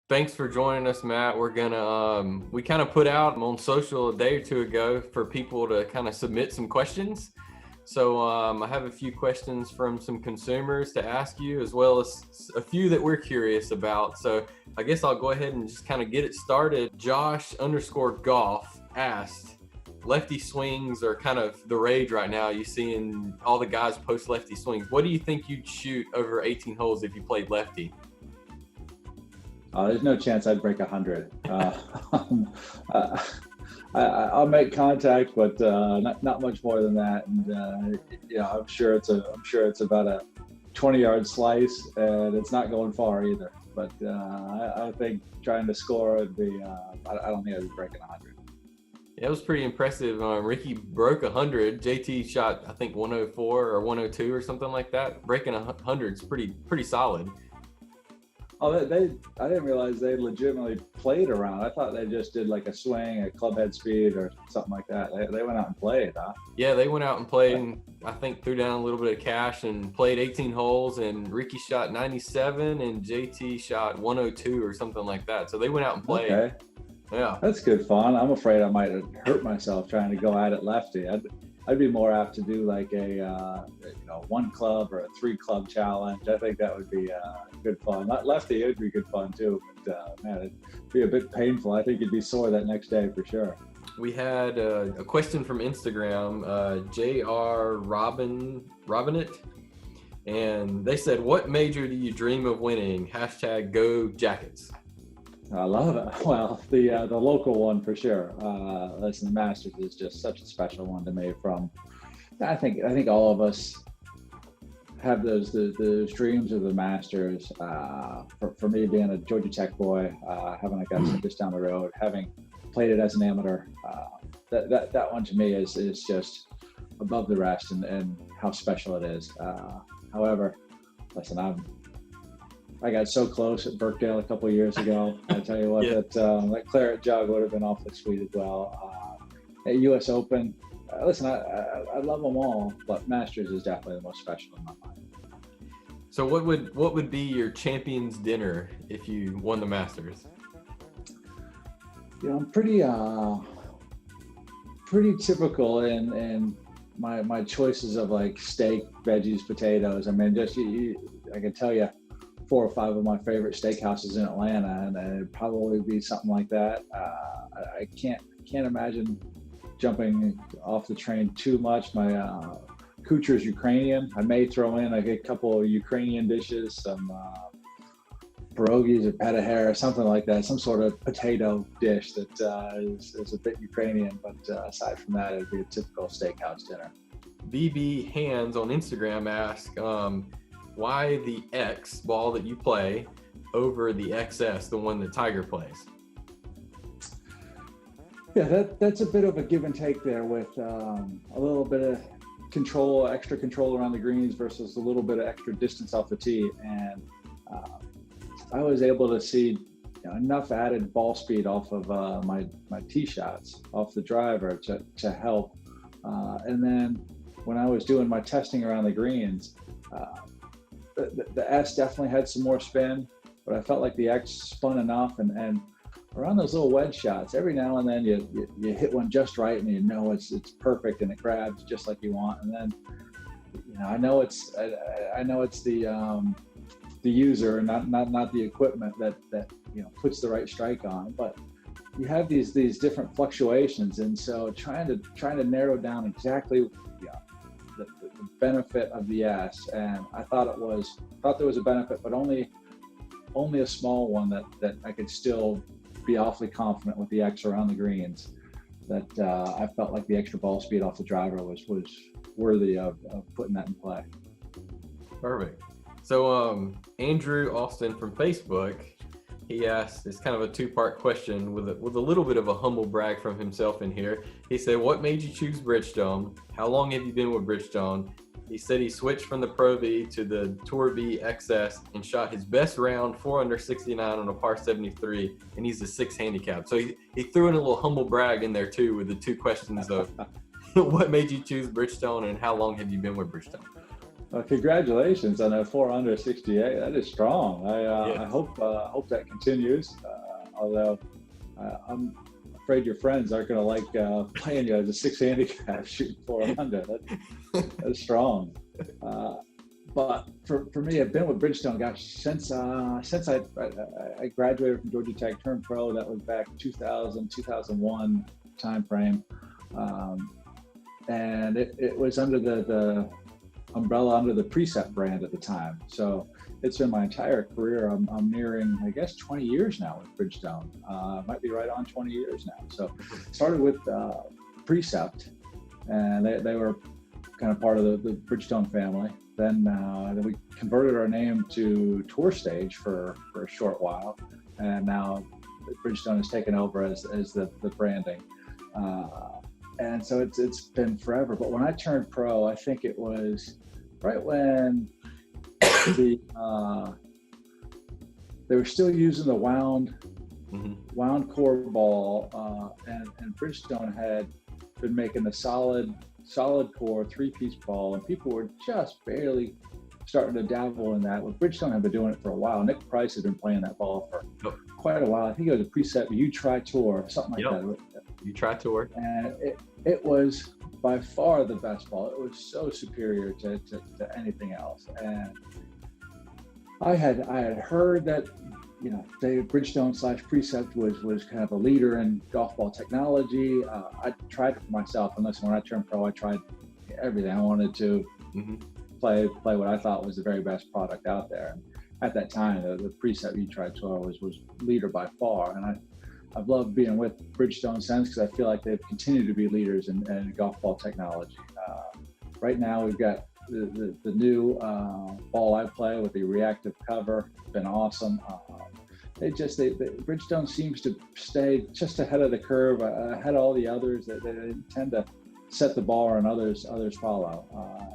Thanks for joining us, Matt. We're gonna we kind of put out on social a day or two ago for people to kind of submit some questions. So I have a few questions from some consumers to ask you, as well as a few that we're curious about. So I guess I'll go ahead and just kind of get it started. Josh_golf asked, lefty swings are kind of the rage right now. You seeing all the guys post lefty swings. What do you think you'd shoot over 18 holes if you played lefty? There's no chance I'd break 100. I'll make contact, but not much more than that. And I'm sure it's about a 20-yard slice, and it's not going far either. But I think trying to score would be. I don't think I'd be breaking 100. Yeah, it was pretty impressive. Ricky broke 100. JT shot, I think, 104 or 102 or something like that. Breaking 100 is pretty solid. Oh, I didn't realize they legitimately played around. I thought they just did like a swing at club head speed or something like that. They went out and played, huh? Yeah, they went out and played, and I think threw down a little bit of cash and played 18 holes, and Ricky shot 97 and JT shot 102 or something like that. So they went out and played. Okay. Yeah. That's good fun. I'm afraid I might hurt myself trying to go at it lefty. I'd be more apt to do like a 1 club or a 3 club challenge. I think that would be good fun. Not lefty, it would be good fun too. But man, it'd be a bit painful. I think you'd be sore that next day for sure. We had a question from Instagram, JR Robinette, and they said, "What major do you dream of winning?" #Go Jackets. I love it. Well, the local one for sure. Listen, the Masters is just such a special one to me. I think all of us have those dreams of the Masters. For me, being a Georgia Tech boy, having a guy just down the road, having played it as an amateur, that one to me is just above the rest, and how special it is. However, listen, I got so close at Birkdale a couple of years ago. I tell you what, Yeah. that claret jug would have been awfully sweet as well. At U.S. Open, listen, I love them all, but Masters is definitely the most special in my mind. So what would be your champion's dinner if you won the Masters? I'm pretty typical in my choices of like steak, veggies, potatoes. I mean, I can tell you 4 or 5 of my favorite steakhouses in Atlanta, and it'd probably be something like that. I can't imagine jumping off the train too much. My Kuchar's Ukrainian. I may throw in a couple of Ukrainian dishes, some pierogies or petaher or something like that, some sort of potato dish that is a bit Ukrainian. But aside from that, it'd be a typical steakhouse dinner. BB Hands on Instagram asked, why the X ball that you play over the XS, the one that Tiger plays? Yeah, that's a bit of a give and take there, with a little bit of extra control around the greens versus a little bit of extra distance off the tee. And I was able to see enough added ball speed off of my tee shots off the driver to help. And then when I was doing my testing around the greens, the S definitely had some more spin, but I felt like the X spun enough, and around those little wedge shots, every now and then you hit one just right, and it's perfect, and it grabs just like you want. And then I know it's the user, not the equipment that puts the right strike on, but you have these different fluctuations, and so trying to narrow down exactly the benefit of the S, and I thought there was a benefit, but only a small one that I could still be awfully confident with the X around the greens. That I felt like the extra ball speed off the driver was worthy of putting that in play. Perfect. So Andrew Austin from Facebook, he asked, it's kind of a 2-part question with a little bit of a humble brag from himself in here. He said, what made you choose Bridgestone? How long have you been with Bridgestone? He said he switched from the Pro V to the Tour V XS and shot his best round 4 under 69 on a par 73, and he's a 6 handicap. So he threw in a little humble brag in there too, with the 2 questions of what made you choose Bridgestone and how long have you been with Bridgestone? Well, congratulations on a 4 under 68. That is strong. Yeah. I hope that continues. Although I'm afraid your friends aren't going to like playing you as a 6 handicap shooting 4 under. That's strong. But for me, I've been with Bridgestone, gosh, since I graduated from Georgia Tech, turned pro. That was back 2000, 2001 timeframe. And it was under the umbrella under the Precept brand at the time. So it's been my entire career. I'm nearing, I guess, 20 years now with Bridgestone. Might be right on 20 years now. So started with Precept, and they were kind of part of the Bridgestone family. Then we converted our name to Tour Stage for a short while, and now Bridgestone has taken over as the branding. And so it's been forever. But when I turned pro, I think it was right when they were still using the wound core ball, and Bridgestone had been making a solid core 3-piece ball, and people were just barely starting to dabble in that. Well, Bridgestone had been doing it for a while. Nick Price had been playing that ball for quite a while. I think it was a Precept U-Tri Tour, something like that. U-Tri Tour. And it was by far the best ball. It was so superior to anything else. And I had heard that, you know, Bridgestone / Precept was kind of a leader in golf ball technology. I tried it for myself, and listen, when I turned pro, I tried everything. I wanted to play what I thought was the very best product out there. And at that time, the Precept U-Tri Tour was leader by far, and I've loved being with Bridgestone since, because I feel like they've continued to be leaders in golf ball technology. Right now, we've got the new ball I play with the reactive cover. It's been awesome. Bridgestone seems to stay just ahead of the curve, ahead of all the others. They tend to set the bar and others follow.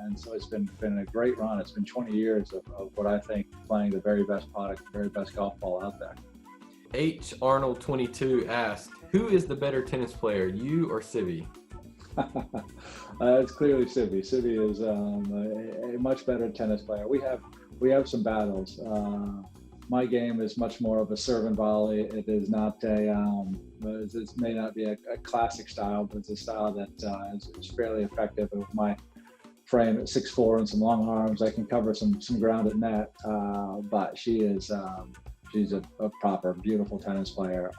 And so it's been a great run. It's been 20 years of what I think playing the very best product, the very best golf ball out there. H. Arnold 22 asked, who is the better tennis player, you or Sivy? It's clearly Sivy. Sivy is a much better tennis player. We have some battles. My game is much more of a serve and volley. It is not it may not be a classic style, but it's a style that is fairly effective. With my frame at 6'4" and some long arms, I can cover some ground at net. But she's a proper, beautiful tennis player,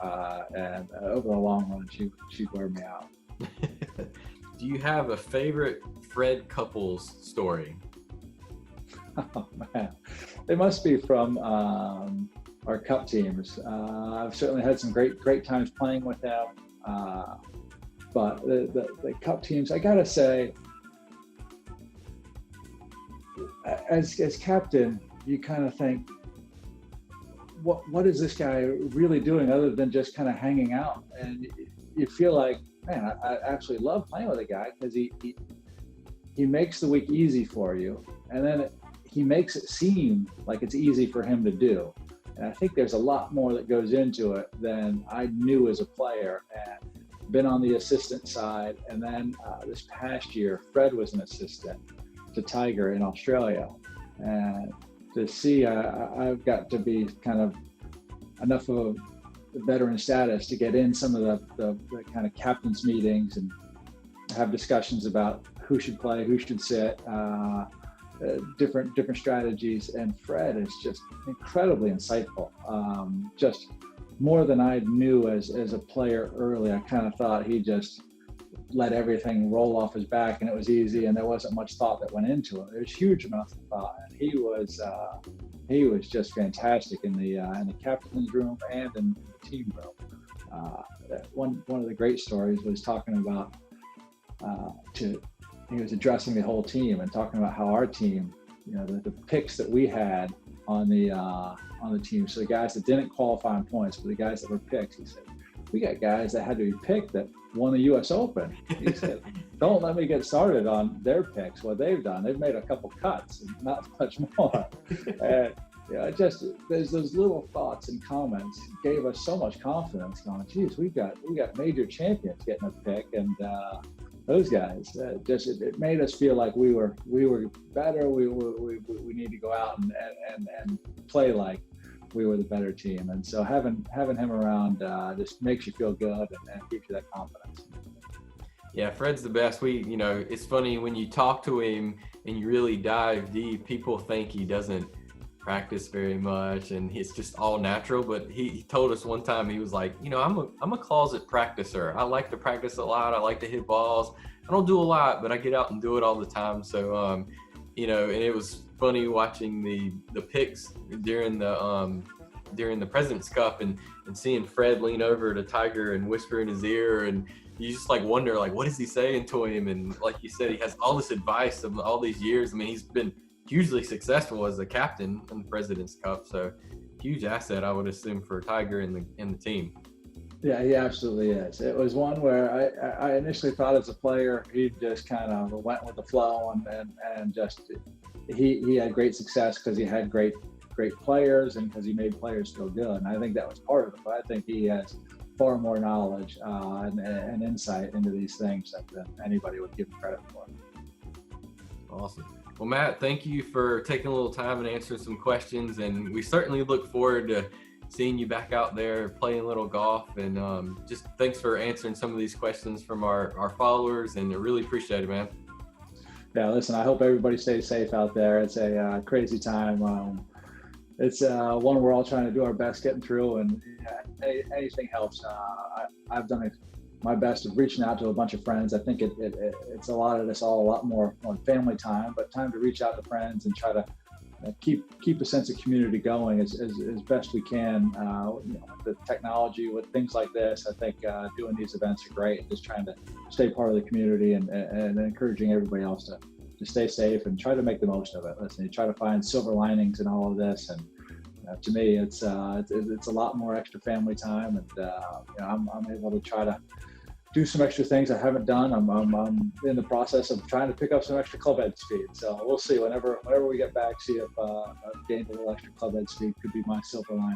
and over the long run, she'd wear me out. Do you have a favorite Fred Couples story? Oh man, it must be from our Cup teams. I've certainly had some great times playing with them, but the Cup teams, I gotta say, as captain, you kind of think, what is this guy really doing other than just kind of hanging out? And you feel like, man, I actually love playing with a guy, because he makes the week easy for you, and then he makes it seem like it's easy for him to do. And I think there's a lot more that goes into it than I knew as a player, and been on the assistant side. And then this past year, Fred was an assistant to Tiger in Australia, and to see, I've got to be kind of enough of a veteran status to get in some of the kind of captain's meetings and have discussions about who should play, who should sit, different strategies. And Fred is just incredibly insightful, just more than I knew as a player early. I kind of thought he just let everything roll off his back and it was easy, and there wasn't much thought that went into it. There's huge amounts of thought, and he was just fantastic in the captain's room and in the team room. One of the great stories was talking about he was addressing the whole team and talking about how our team, you know, the picks that we had on the team. So the guys that didn't qualify on points, but the guys that were picked, he said, we got guys that had to be picked that won the U.S. Open. He said, don't let me get started on their picks, what they've done. They've made a couple cuts, and not much more. And just there's those little thoughts and comments gave us so much confidence. Going, geez, we got major champions getting a pick, and those guys. It made us feel like we were better. We need to go out and play like we were the better team. And so having him around just makes you feel good and gives you that confidence. Yeah, Fred's the best. It's funny when you talk to him and you really dive deep, people think he doesn't practice very much and it's just all natural. But he told us one time, he was like, I'm a closet practicer. I like to practice a lot. I like to hit balls. I don't do a lot, but I get out and do it all the time. So, and it was funny watching the picks during the President's Cup and seeing Fred lean over to Tiger and whisper in his ear, and you just like wonder, like, what is he saying to him? And like you said, he has all this advice of all these years. I mean, he's been hugely successful as a captain in the President's Cup, so huge asset, I would assume, for Tiger and the team. Yeah, he absolutely is. It was one where I initially thought as a player he just kind of went with the flow and just he had great success because he had great players and because he made players feel good. And I think that was part of it. But I think he has far more knowledge and insight into these things than anybody would give him credit for. Awesome. Well, Matt, thank you for taking a little time and answering some questions. And we certainly look forward to seeing you back out there playing a little golf. And just thanks for answering some of these questions from our followers. And I really appreciate it, man. Yeah, listen, I hope everybody stays safe out there. It's a crazy time. It's one we're all trying to do our best getting through, and anything helps. I've done my best of reaching out to a bunch of friends. I think it's allotted us all a lot more family time, but time to reach out to friends and try to keep a sense of community going as best we can. With the technology, with things like this, I think doing these events are great, and just trying to stay part of the community and encouraging everybody else to stay safe and try to make the most of it. Listen, you try to find silver linings in all of this, and to me, it's a lot more extra family time, and I'm able to try to do some extra things I haven't done. I'm in the process of trying to pick up some extra club head speed. So we'll see. Whenever we get back, see if I've gained a little extra club head speed. Could be my silver lining.